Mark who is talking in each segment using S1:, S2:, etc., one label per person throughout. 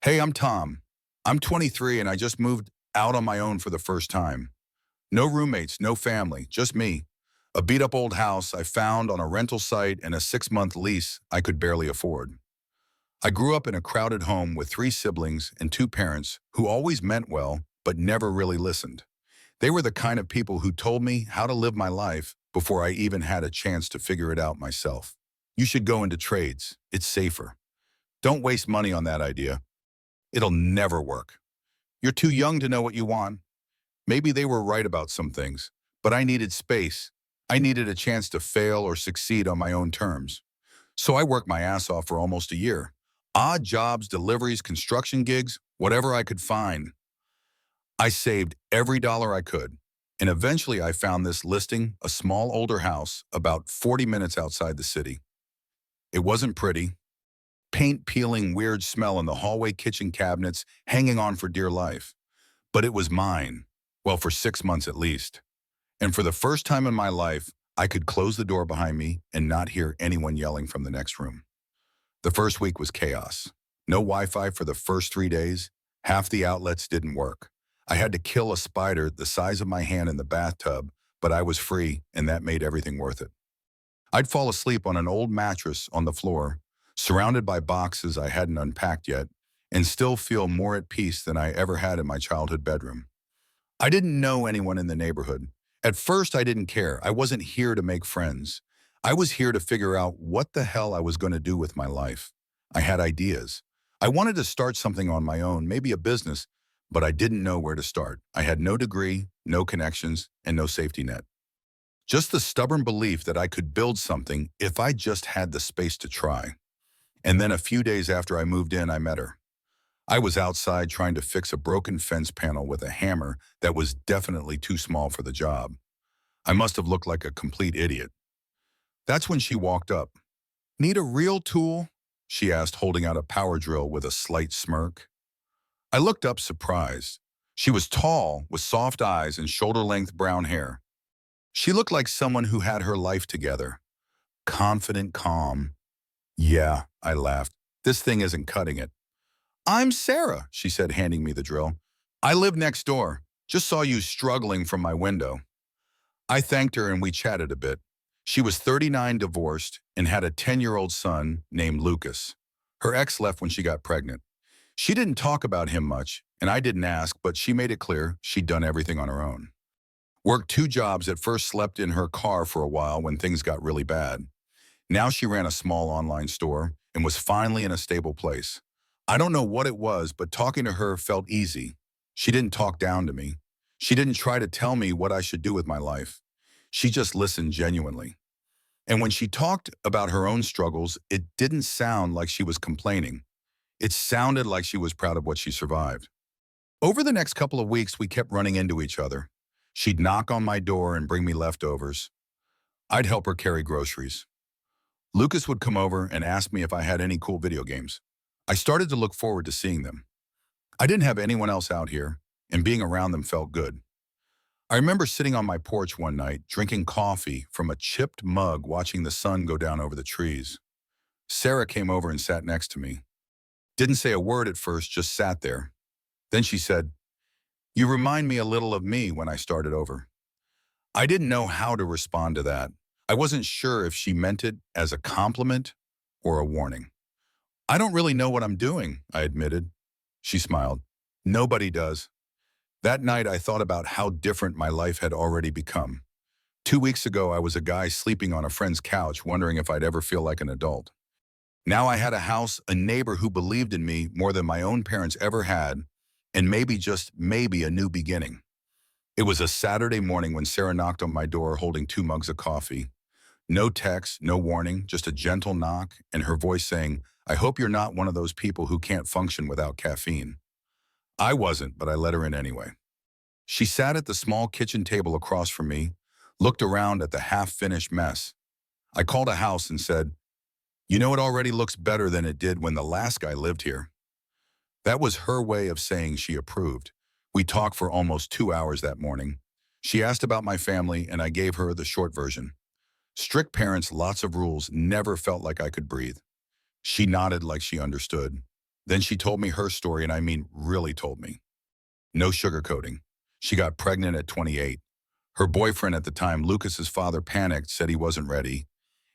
S1: Hey, I'm Tom. I'm 23 and I just moved out on my own for the first time. No roommates, no family, just me. A beat-up old house I found on a rental site and a 6-month lease I could barely afford. I grew up in a crowded home with 3 siblings and 2 parents who always meant well but never really listened. They were the kind of people who told me how to live my life before I even had a chance to figure it out myself. You should go into trades. It's safer. Don't waste money on that idea. It'll never work. You're too young to know what you want. Maybe they were right about some things, but I needed space. I needed a chance to fail or succeed on my own terms. So I worked my ass off for almost a year. Odd jobs, deliveries, construction gigs, whatever I could find. I saved every dollar I could. And eventually I found this listing, a small older house about 40 minutes outside the city. It wasn't pretty. Paint peeling, weird smell in the hallway kitchen cabinets, hanging on for dear life. But it was mine. Well, for 6 months at least. And for the first time in my life, I could close the door behind me and not hear anyone yelling from the next room. The first week was chaos. No Wi-Fi for the first 3 days. Half the outlets didn't work. I had to kill a spider the size of my hand in the bathtub, but I was free, and that made everything worth it. I'd fall asleep on an old mattress on the floor, surrounded by boxes I hadn't unpacked yet, and still feel more at peace than I ever had in my childhood bedroom. I didn't know anyone in the neighborhood. At first, I didn't care. I wasn't here to make friends. I was here to figure out what the hell I was going to do with my life. I had ideas. I wanted to start something on my own, maybe a business, but I didn't know where to start. I had no degree, no connections, and no safety net. Just the stubborn belief that I could build something if I just had the space to try. And then a few days after I moved in, I met her. I was outside trying to fix a broken fence panel with a hammer that was definitely too small for the job. I must have looked like a complete idiot. That's when she walked up. "Need a real tool?" she asked, holding out a power drill with a slight smirk. I looked up surprised. She was tall, with soft eyes and shoulder-length brown hair. She looked like someone who had her life together. Confident, calm. "Yeah," I laughed. "This thing isn't cutting it." "I'm Sarah," she said, handing me the drill. "I live next door. Just saw you struggling from my window." I thanked her and we chatted a bit. She was 39, divorced, and had a 10-year-old son named Lucas. Her ex left when she got pregnant. She didn't talk about him much, and I didn't ask, but she made it clear she'd done everything on her own. Worked 2 jobs, at first slept in her car for a while when things got really bad. Now she ran a small online store and was finally in a stable place. I don't know what it was, but talking to her felt easy. She didn't talk down to me. She didn't try to tell me what I should do with my life. She just listened genuinely. And when she talked about her own struggles, it didn't sound like she was complaining. It sounded like she was proud of what she survived. Over the next couple of weeks, we kept running into each other. She'd knock on my door and bring me leftovers. I'd help her carry groceries. Lucas would come over and ask me if I had any cool video games. I started to look forward to seeing them. I didn't have anyone else out here, and being around them felt good. I remember sitting on my porch one night, drinking coffee from a chipped mug, watching the sun go down over the trees. Sarah came over and sat next to me. Didn't say a word at first, just sat there. Then she said, "You remind me a little of me when I started over." I didn't know how to respond to that. I wasn't sure if she meant it as a compliment or a warning. "I don't really know what I'm doing," I admitted. She smiled. "Nobody does." That night, I thought about how different my life had already become. 2 weeks ago, I was a guy sleeping on a friend's couch, wondering if I'd ever feel like an adult. Now I had a house, a neighbor who believed in me more than my own parents ever had, and maybe, just maybe, a new beginning. It was a Saturday morning when Sarah knocked on my door holding 2 mugs of coffee. No text, no warning, just a gentle knock, and her voice saying, "I hope you're not one of those people who can't function without caffeine." I wasn't, but I let her in anyway. She sat at the small kitchen table across from me, looked around at the half-finished mess. I called a house and said, "You know, it already looks better than it did when the last guy lived here." That was her way of saying she approved. We talked for almost 2 hours that morning. She asked about my family, and I gave her the short version. Strict parents, lots of rules, never felt like I could breathe. She nodded like she understood. Then she told me her story, and I mean really told me. No sugarcoating. She got pregnant at 28. Her boyfriend at the time, Lucas's father, panicked, said he wasn't ready,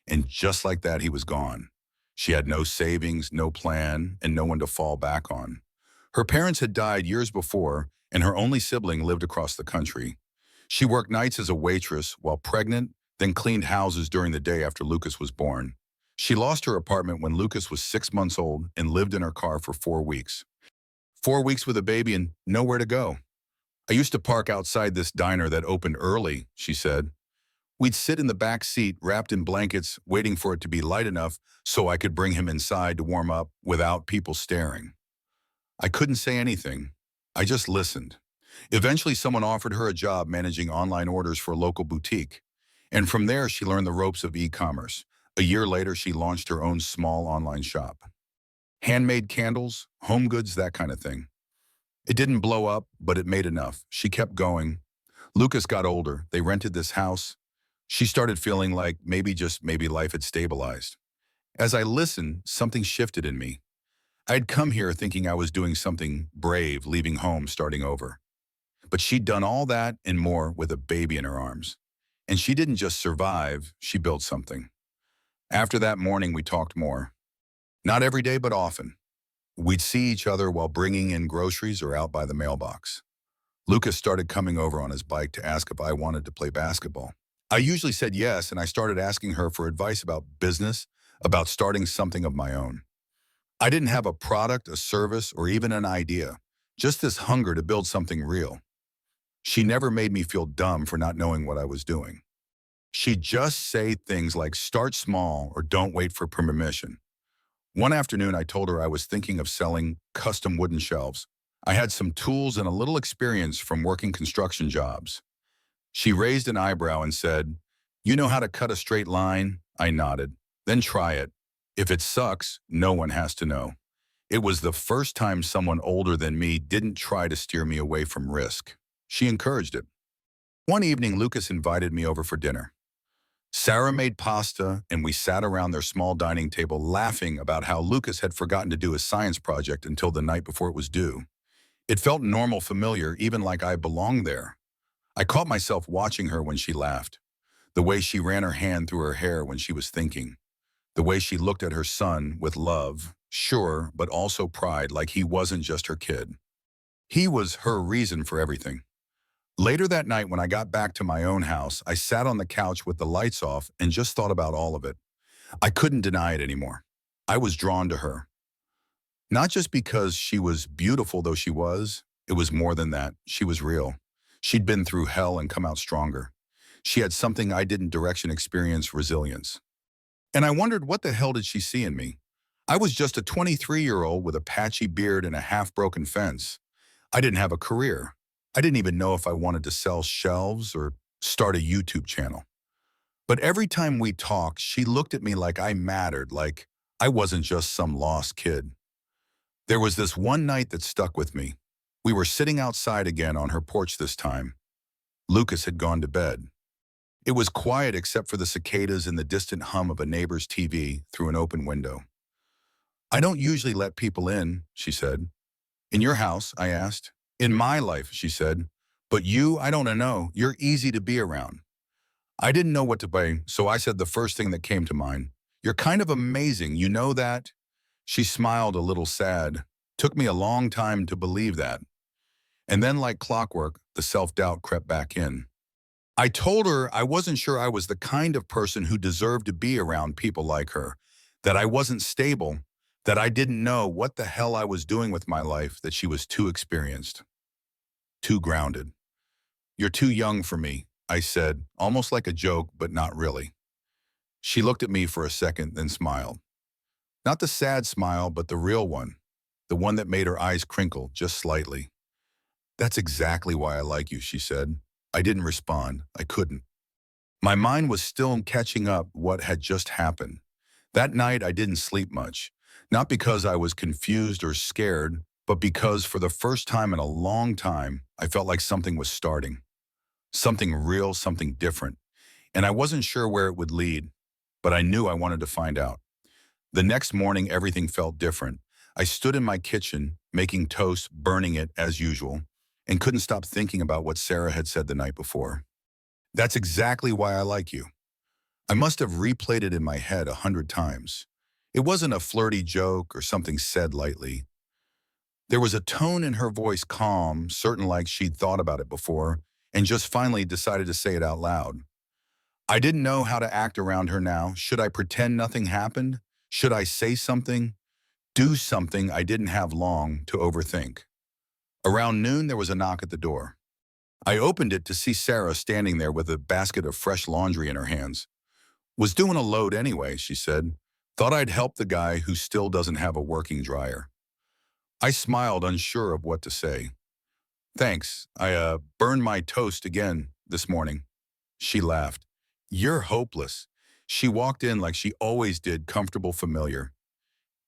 S1: and just like that, he was gone. She had no savings, no plan, and no one to fall back on. Her parents had died years before, and her only sibling lived across the country. She worked nights as a waitress while pregnant, then cleaned houses during the day after Lucas was born. She lost her apartment when Lucas was 6 months old and lived in her car for 4 weeks. 4 weeks with a baby and nowhere to go. I used to park outside this diner that opened early, she said. We'd sit in the back seat, wrapped in blankets, waiting for it to be light enough so I could bring him inside to warm up without people staring. I couldn't say anything. I just listened. Eventually, someone offered her a job managing online orders for a local boutique. And from there, she learned the ropes of e-commerce. A year later, she launched her own small online shop. Handmade candles, home goods, that kind of thing. It didn't blow up, but it made enough. She kept going. Lucas got older. They rented this house. She started feeling like maybe, just maybe, life had stabilized. As I listened, something shifted in me. I'd come here thinking I was doing something brave, leaving home, starting over. But she'd done all that and more with a baby in her arms. And she didn't just survive, she built something. After that morning, we talked more. Not every day, but often. We'd see each other while bringing in groceries or out by the mailbox. Lucas started coming over on his bike to ask if I wanted to play basketball. I usually said yes, and I started asking her for advice about business, about starting something of my own. I didn't have a product, a service, or even an idea, just this hunger to build something real. She never made me feel dumb for not knowing what I was doing. She'd just say things like start small or don't wait for permission. One afternoon, I told her I was thinking of selling custom wooden shelves. I had some tools and a little experience from working construction jobs. She raised an eyebrow and said, "You know how to cut a straight line?" I nodded. "Then try it. If it sucks, no one has to know." It was the first time someone older than me didn't try to steer me away from risk. She encouraged it. One evening, Lucas invited me over for dinner. Sarah made pasta, and we sat around their small dining table laughing about how Lucas had forgotten to do his science project until the night before it was due. It felt normal, familiar, even like I belonged there. I caught myself watching her when she laughed, the way she ran her hand through her hair when she was thinking, the way she looked at her son with love, sure, but also pride, like he wasn't just her kid. He was her reason for everything. Later that night, when I got back to my own house, I sat on the couch with the lights off and just thought about all of it. I couldn't deny it anymore. I was drawn to her. Not just because she was beautiful, though she was. It was more than that. She was real. She'd been through hell and come out stronger. She had something I didn't: direction, experience, resilience. And I wondered, what the hell did she see in me? I was just a 23-year-old with a patchy beard and a half-broken fence. I didn't have a career. I didn't even know if I wanted to sell shelves or start a YouTube channel. But every time we talked, she looked at me like I mattered, like I wasn't just some lost kid. There was this one night that stuck with me. We were sitting outside again on her porch this time. Lucas had gone to bed. It was quiet except for the cicadas and the distant hum of a neighbor's TV through an open window. "I don't usually let people in," she said. "In your house?" I asked. "In my life," she said. "But you, I don't know. You're easy to be around." I didn't know what to say, so I said the first thing that came to mind. "You're kind of amazing, you know that?" She smiled, a little sad. Took me a long time to believe that. And then, like clockwork, the self-doubt crept back in. I told her I wasn't sure I was the kind of person who deserved to be around people like her, that I wasn't stable, that I didn't know what the hell I was doing with my life, that she was too experienced, too grounded. "You're too young for me," I said, almost like a joke, but not really. She looked at me for a second, then smiled. Not the sad smile, but the real one, the one that made her eyes crinkle just slightly. "That's exactly why I like you," she said. I didn't respond. I couldn't. My mind was still catching up what had just happened. That night, I didn't sleep much. Not because I was confused or scared, but because for the first time in a long time, I felt like something was starting. Something real, something different. And I wasn't sure where it would lead, but I knew I wanted to find out. The next morning, everything felt different. I stood in my kitchen, making toast, burning it as usual, and couldn't stop thinking about what Sarah had said the night before. That's exactly why I like you. I must have replayed it in my head 100 times. It wasn't a flirty joke or something said lightly. There was a tone in her voice calm, certain like she'd thought about it before, and just finally decided to say it out loud. I didn't know how to act around her now. Should I pretend nothing happened? Should I say something? Do something I didn't have long to overthink? Around noon, there was a knock at the door. I opened it to see Sarah standing there with a basket of fresh laundry in her hands. Was doing a load anyway, she said. Thought I'd help the guy who still doesn't have a working dryer. I smiled, unsure of what to say. Thanks. I burned my toast again this morning. She laughed. You're hopeless. She walked in like she always did, comfortable, familiar.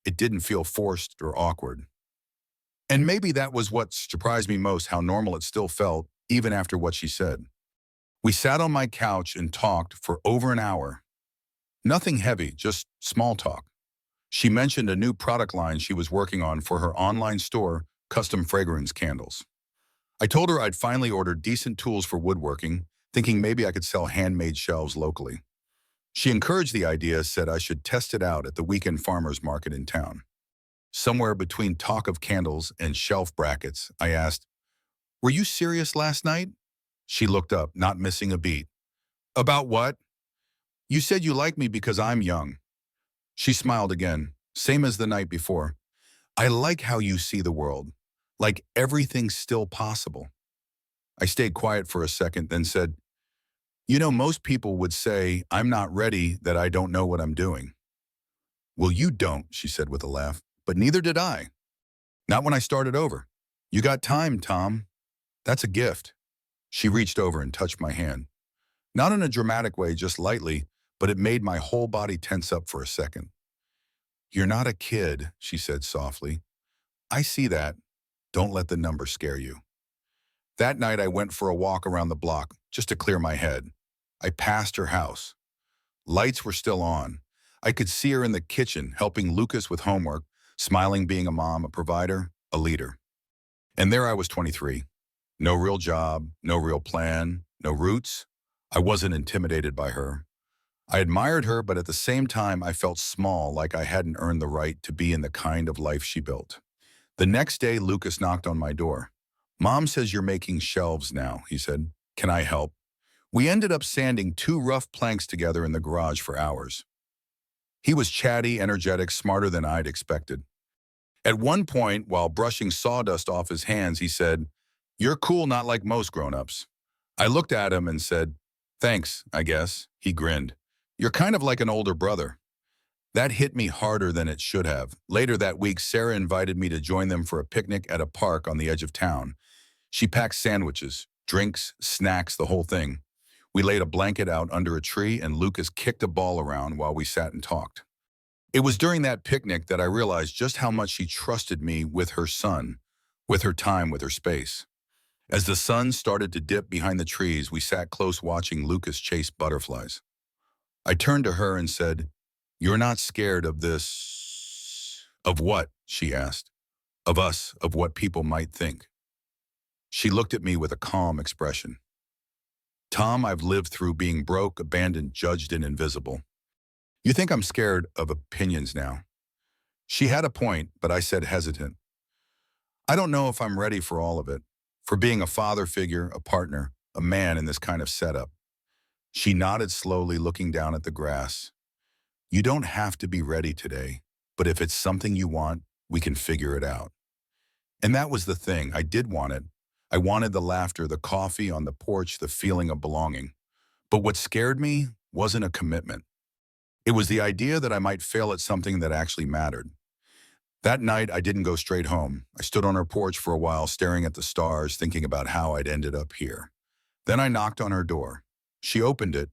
S1: It didn't feel forced or awkward. And maybe that was what surprised me most, how normal it still felt, even after what she said. We sat on my couch and talked for over an hour. Nothing heavy, just small talk. She mentioned a new product line she was working on for her online store, custom fragrance candles. I told her I'd finally ordered decent tools for woodworking, thinking maybe I could sell handmade shelves locally. She encouraged the idea, said I should test it out at the weekend farmers market in town. Somewhere between talk of candles and shelf brackets, I asked, were you serious last night? She looked up, not missing a beat. About what? You said you like me because I'm young. She smiled again, same as the night before. I like how you see the world, like everything's still possible. I stayed quiet for a second, then said, you know, most people would say I'm not ready, that I don't know what I'm doing. Well, you don't, she said with a laugh, but neither did I. Not when I started over. You got time, Tom. That's a gift. She reached over and touched my hand. Not in a dramatic way, just lightly, but it made my whole body tense up for a second. You're not a kid, she said softly. I see that. Don't let the number scare you. That night I went for a walk around the block, just to clear my head. I passed her house. Lights were still on. I could see her in the kitchen, helping Lucas with homework, smiling, being a mom, a provider, a leader. And there I was, 23. No real job, no real plan, no roots. I wasn't intimidated by her. I admired her, but at the same time, I felt small, like I hadn't earned the right to be in the kind of life she built. The next day, Lucas knocked on my door. Mom says you're making shelves now, he said. Can I help? We ended up sanding 2 rough planks together in the garage for hours. He was chatty, energetic, smarter than I'd expected. At one point, while brushing sawdust off his hands, he said, you're cool, not like most grown-ups. I looked at him and said, thanks, I guess. He grinned. You're kind of like an older brother. That hit me harder than it should have. Later that week, Sarah invited me to join them for a picnic at a park on the edge of town. She packed sandwiches, drinks, snacks, the whole thing. We laid a blanket out under a tree and Lucas kicked a ball around while we sat and talked. It was during that picnic that I realized just how much she trusted me with her son, with her time, with her space. As the sun started to dip behind the trees, we sat close watching Lucas chase butterflies. I turned to her and said, you're not scared of this? Of what? She asked. Of us, of what people might think. She looked at me with a calm expression. Tom, I've lived through being broke, abandoned, judged, and invisible. You think I'm scared of opinions now? She had a point, but I said hesitant. I don't know if I'm ready for all of it, for being a father figure, a partner, a man in this kind of setup. She nodded slowly, looking down at the grass. You don't have to be ready today, but if it's something you want, we can figure it out. And that was the thing. I did want it. I wanted the laughter, the coffee on the porch, the feeling of belonging. But what scared me wasn't a commitment. It was the idea that I might fail at something that actually mattered. That night, I didn't go straight home. I stood on her porch for a while, staring at the stars, thinking about how I'd ended up here. Then I knocked on her door. She opened it.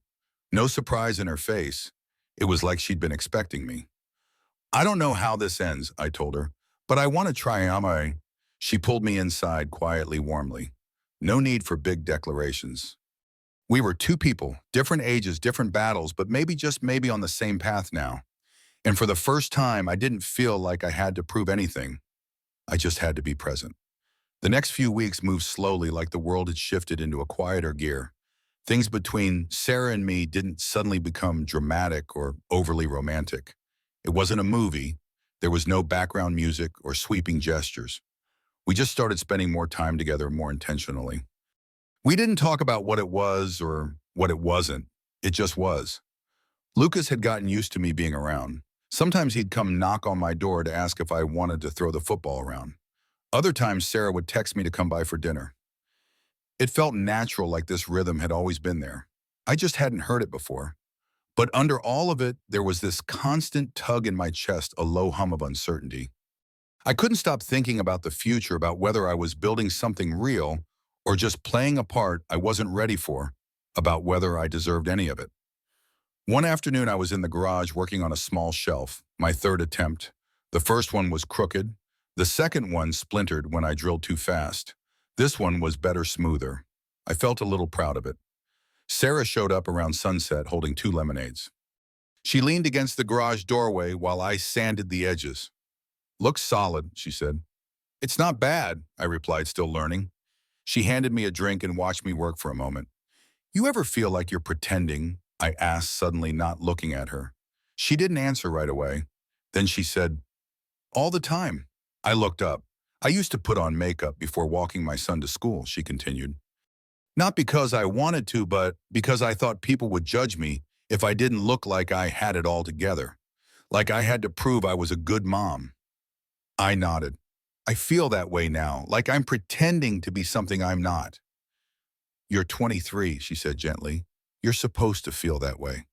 S1: No surprise in her face. It was like she'd been expecting me. I don't know how this ends, I told her, but I want to try. Am I? She pulled me inside quietly, warmly. No need for big declarations. We were 2 people, different ages, different battles, but maybe, just maybe, on the same path now. And for the first time, I didn't feel like I had to prove anything. I just had to be present. The next few weeks moved slowly, like the world had shifted into a quieter gear. Things between Sarah and me didn't suddenly become dramatic or overly romantic. It wasn't a movie. There was no background music or sweeping gestures. We just started spending more time together more intentionally. We didn't talk about what it was or what it wasn't. It just was. Lucas had gotten used to me being around. Sometimes he'd come knock on my door to ask if I wanted to throw the football around. Other times, Sarah would text me to come by for dinner. It felt natural, like this rhythm had always been there. I just hadn't heard it before. But under all of it, there was this constant tug in my chest, a low hum of uncertainty. I couldn't stop thinking about the future, about whether I was building something real or just playing a part I wasn't ready for, about whether I deserved any of it. One afternoon, I was in the garage working on a small shelf, my third attempt. The first one was crooked. The second one splintered when I drilled too fast. This one was better, smoother. I felt a little proud of it. Sarah showed up around sunset holding 2 lemonades. She leaned against the garage doorway while I sanded the edges. "Looks solid," she said. "It's not bad," I replied, still learning. She handed me a drink and watched me work for a moment. "You ever feel like you're pretending?" I asked, suddenly not looking at her. She didn't answer right away. Then she said, "All the time." I looked up. "I used to put on makeup before walking my son to school," she continued. "Not because I wanted to, but because I thought people would judge me if I didn't look like I had it all together. Like I had to prove I was a good mom." I nodded. "I feel that way now, like I'm pretending to be something I'm not." "You're 23, she said gently. "You're supposed to feel that way."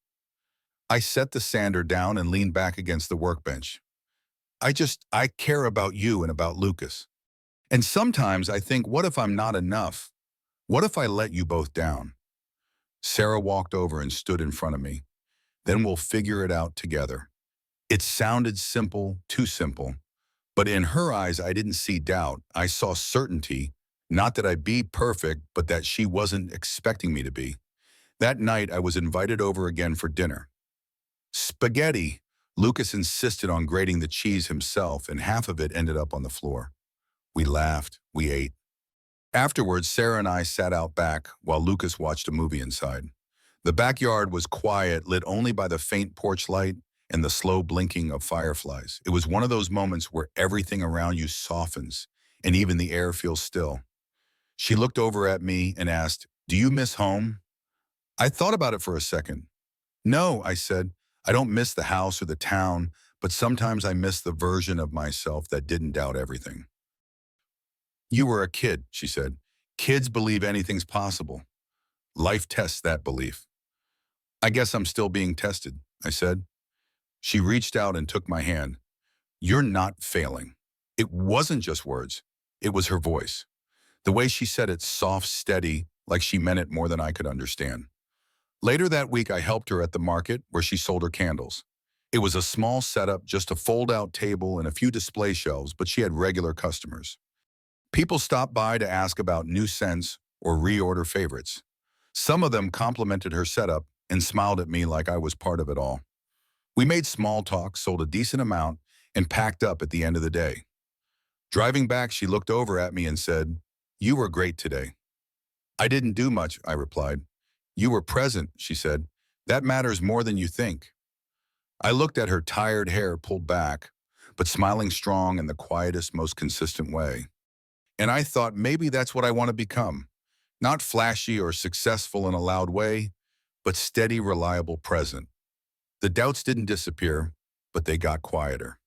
S1: I set the sander down and leaned back against the workbench. I care about you and about Lucas. And sometimes I think, what if I'm not enough? What if I let you both down?" Sarah walked over and stood in front of me. "Then we'll figure it out together." It sounded simple, too simple. But in her eyes, I didn't see doubt. I saw certainty, not that I'd be perfect, but that she wasn't expecting me to be. That night, I was invited over again for dinner. Spaghetti. Lucas insisted on grating the cheese himself, and half of it ended up on the floor. We laughed, we ate. Afterwards, Sarah and I sat out back while Lucas watched a movie inside. The backyard was quiet, lit only by the faint porch light and the slow blinking of fireflies. It was one of those moments where everything around you softens and even the air feels still. She looked over at me and asked, "Do you miss home?" I thought about it for a second. "No," I said. "I don't miss the house or the town, but sometimes I miss the version of myself that didn't doubt everything." "You were a kid," she said. "Kids believe anything's possible. Life tests that belief." "I guess I'm still being tested," I said. She reached out and took my hand. "You're not failing." It wasn't just words. It was her voice. The way she said it, soft, steady, like she meant it more than I could understand. Later that week, I helped her at the market where she sold her candles. It was a small setup, just a fold-out table and a few display shelves, but she had regular customers. People stopped by to ask about new scents or reorder favorites. Some of them complimented her setup and smiled at me like I was part of it all. We made small talk, sold a decent amount, and packed up at the end of the day. Driving back, she looked over at me and said, "You were great today." "I didn't do much," I replied. "You were present," she said. "That matters more than you think." I looked at her tired hair pulled back, but smiling strong in the quietest, most consistent way. And I thought maybe that's what I want to become. Not flashy or successful in a loud way, but steady, reliable, present. The doubts didn't disappear, but they got quieter.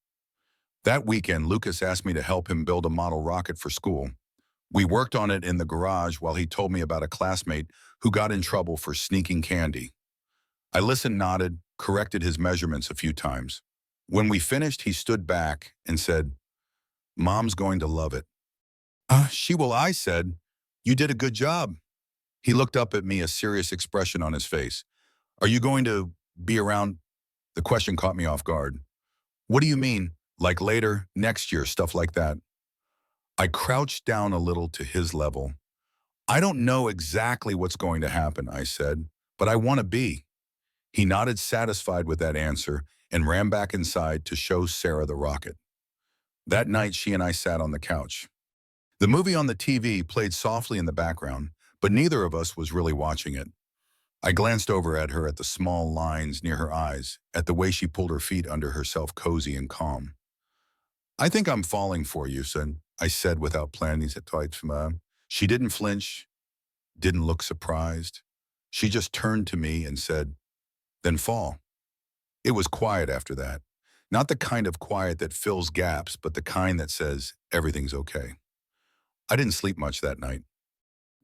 S1: That weekend, Lucas asked me to help him build a model rocket for school. We worked on it in the garage while he told me about a classmate who got in trouble for sneaking candy. I listened, nodded, corrected his measurements a few times. When we finished, he stood back and said, "Mom's going to love it." She will, I said. "You did a good job." He looked up at me, a serious expression on his face. "Are you going to be around?" The question caught me off guard. "What do you mean? Like later, next year, stuff like that?" I crouched down a little to his level. "I don't know exactly what's going to happen," I said, "but I want to be." He nodded, satisfied with that answer, and ran back inside to show Sarah the rocket. That night, she and I sat on the couch. The movie on the TV played softly in the background, but neither of us was really watching it. I glanced over at her, at the small lines near her eyes, at the way she pulled her feet under herself, cozy and calm. "I think I'm falling for you, son," I said without planning it. She didn't flinch, didn't look surprised. She just turned to me and said, "Then fall." It was quiet after that. Not the kind of quiet that fills gaps, but the kind that says, everything's okay. I didn't sleep much that night.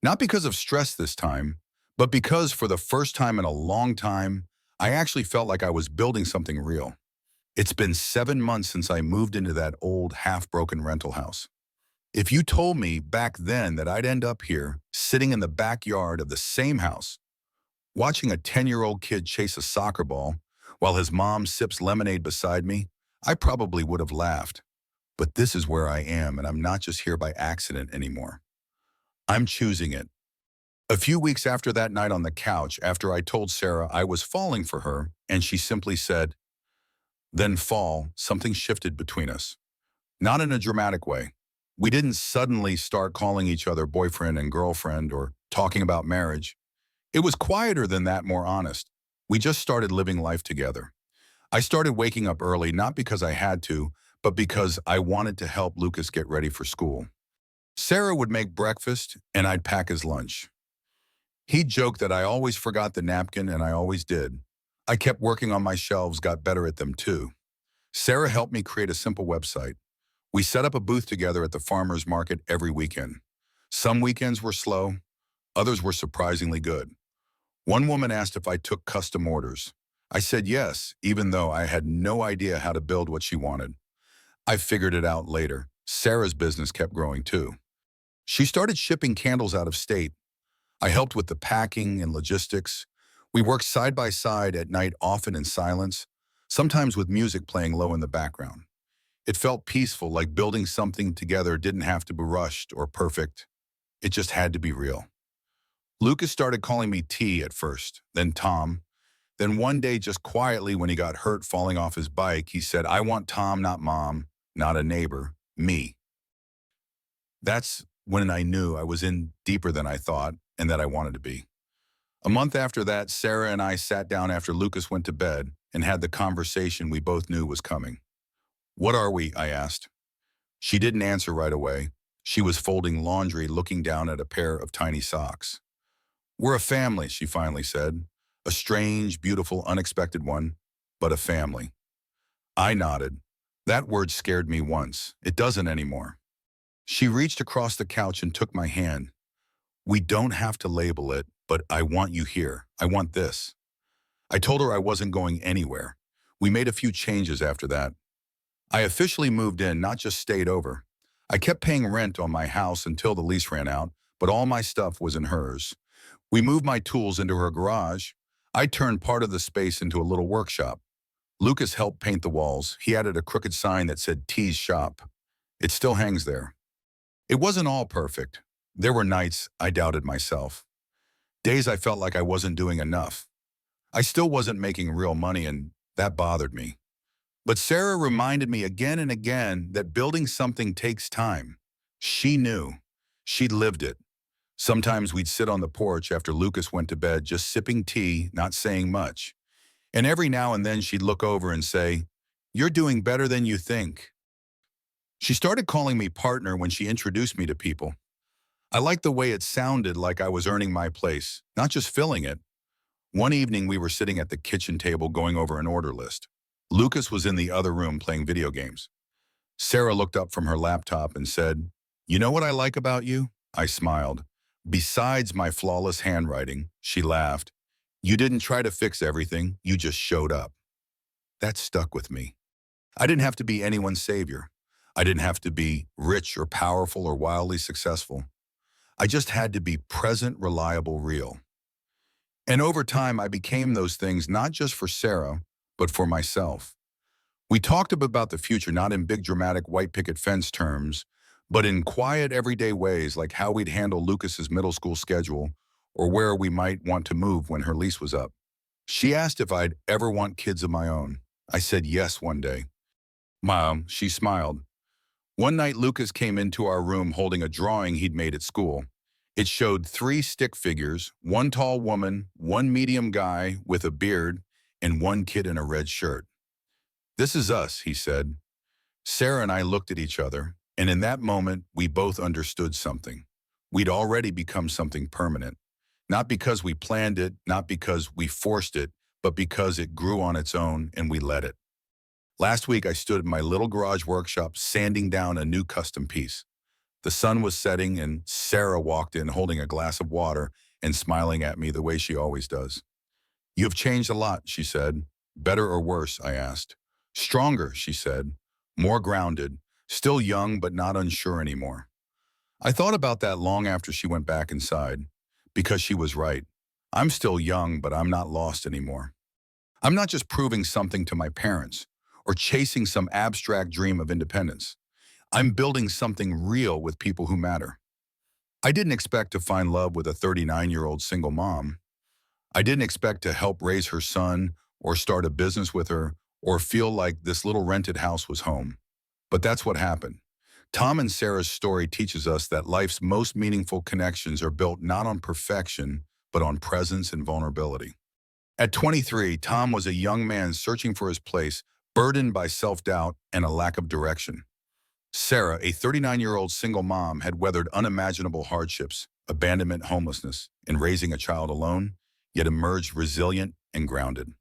S1: Not because of stress this time, but because for the first time in a long time, I actually felt like I was building something real. It's been 7 months since I moved into that old, half-broken rental house. If you told me back then that I'd end up here, sitting in the backyard of the same house, watching a 10-year-old kid chase a soccer ball while his mom sips lemonade beside me, I probably would have laughed. But this is where I am, and I'm not just here by accident anymore. I'm choosing it. A few weeks after that night on the couch, after I told Sarah I was falling for her, and she simply said, "Then fall," something shifted between us. Not in a dramatic way. We didn't suddenly start calling each other boyfriend and girlfriend or talking about marriage. It was quieter than that, more honest. We just started living life together. I started waking up early, not because I had to, but because I wanted to help Lucas get ready for school. Sarah would make breakfast, and I'd pack his lunch. He'd joke that I always forgot the napkin, and I always did. I kept working on my shelves, got better at them too. Sarah helped me create a simple website. We set up a booth together at the farmer's market every weekend. Some weekends were slow, others were surprisingly good. One woman asked if I took custom orders. I said yes, even though I had no idea how to build what she wanted. I figured it out later. Sarah's business kept growing too. She started shipping candles out of state. I helped with the packing and logistics. We worked side by side at night, often in silence, sometimes with music playing low in the background. It felt peaceful, like building something together didn't have to be rushed or perfect. It just had to be real. Lucas started calling me T at first, then Tom. Then one day, just quietly, when he got hurt falling off his bike, he said, "I want Tom, not Mom, not a neighbor, me." That's when I knew I was in deeper than I thought and that I wanted to be. A month after that, Sarah and I sat down after Lucas went to bed and had the conversation we both knew was coming. "What are we?" I asked. She didn't answer right away. She was folding laundry, looking down at a pair of tiny socks. "We're a family," she finally said. "A strange, beautiful, unexpected one, but a family." I nodded. That word scared me once. It doesn't anymore. She reached across the couch and took my hand. "We don't have to label it, but I want you here. I want this." I told her I wasn't going anywhere. We made a few changes after that. I officially moved in, not just stayed over. I kept paying rent on my house until the lease ran out, but all my stuff was in hers. We moved my tools into her garage. I turned part of the space into a little workshop. Lucas helped paint the walls. He added a crooked sign that said T's Shop. It still hangs there. It wasn't all perfect. There were nights I doubted myself. Days I felt like I wasn't doing enough. I still wasn't making real money, and that bothered me. But Sarah reminded me again and again that building something takes time. She knew. She'd lived it. Sometimes we'd sit on the porch after Lucas went to bed, just sipping tea, not saying much. And every now and then she'd look over and say, "You're doing better than you think." She started calling me partner when she introduced me to people. I liked the way it sounded, like I was earning my place, not just filling it. One evening we were sitting at the kitchen table going over an order list. Lucas was in the other room playing video games. Sarah looked up from her laptop and said, "You know what I like about you?" I smiled. "Besides my flawless handwriting," she laughed, "you didn't try to fix everything, you just showed up." That stuck with me. I didn't have to be anyone's savior. I didn't have to be rich or powerful or wildly successful. I just had to be present, reliable, real. And over time, I became those things, not just for Sarah, but for myself. We talked about the future, not in big dramatic white picket fence terms, but in quiet everyday ways, like how we'd handle Lucas's middle school schedule or where we might want to move when her lease was up. She asked if I'd ever want kids of my own. I said yes one day. Mom, she smiled. One night, Lucas came into our room holding a drawing he'd made at school. It showed three stick figures, one tall woman, one medium guy with a beard, and one kid in a red shirt. This is us, he said. Sarah and I looked at each other, and in that moment, we both understood something. We'd already become something permanent. Not because we planned it, not because we forced it, but because it grew on its own and we let it. Last week, I stood in my little garage workshop sanding down a new custom piece. The sun was setting and Sarah walked in holding a glass of water and smiling at me the way she always does. You have changed a lot, she said. Better or worse, I asked. Stronger, she said. More grounded. Still young, but not unsure anymore. I thought about that long after she went back inside, because she was right. I'm still young, but I'm not lost anymore. I'm not just proving something to my parents or chasing some abstract dream of independence. I'm building something real with people who matter. I didn't expect to find love with a 39-year-old single mom. I didn't expect to help raise her son or start a business with her or feel like this little rented house was home. But that's what happened. Tom and Sarah's story teaches us that life's most meaningful connections are built not on perfection, but on presence and vulnerability. At 23, Tom was a young man searching for his place, burdened by self-doubt and a lack of direction. Sarah, a 39-year-old single mom, had weathered unimaginable hardships, abandonment, homelessness, and raising a child alone, yet emerged resilient and grounded.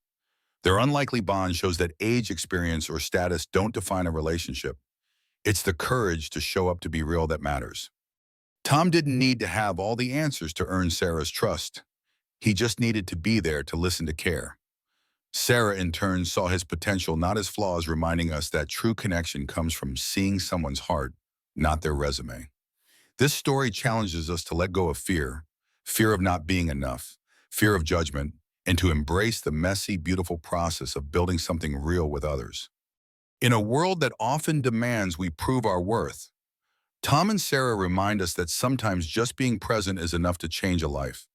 S1: Their unlikely bond shows that age, experience, or status don't define a relationship. It's the courage to show up to be real that matters. Tom didn't need to have all the answers to earn Sarah's trust. He just needed to be there to listen to care. Sarah, in turn, saw his potential, not his flaws, reminding us that true connection comes from seeing someone's heart, not their resume. This story challenges us to let go of fear, fear of not being enough, fear of judgment, and to embrace the messy, beautiful process of building something real with others. In a world that often demands we prove our worth, Tom and Sarah remind us that sometimes just being present is enough to change a life.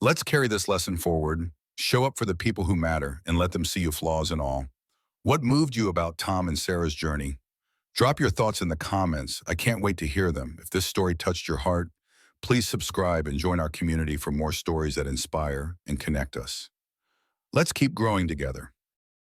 S1: Let's carry this lesson forward, show up for the people who matter, and let them see you flaws and all. What moved you about Tom and Sarah's journey? Drop your thoughts in the comments. I can't wait to hear them. If this story touched your heart, please subscribe and join our community for more stories that inspire and connect us. Let's keep growing together.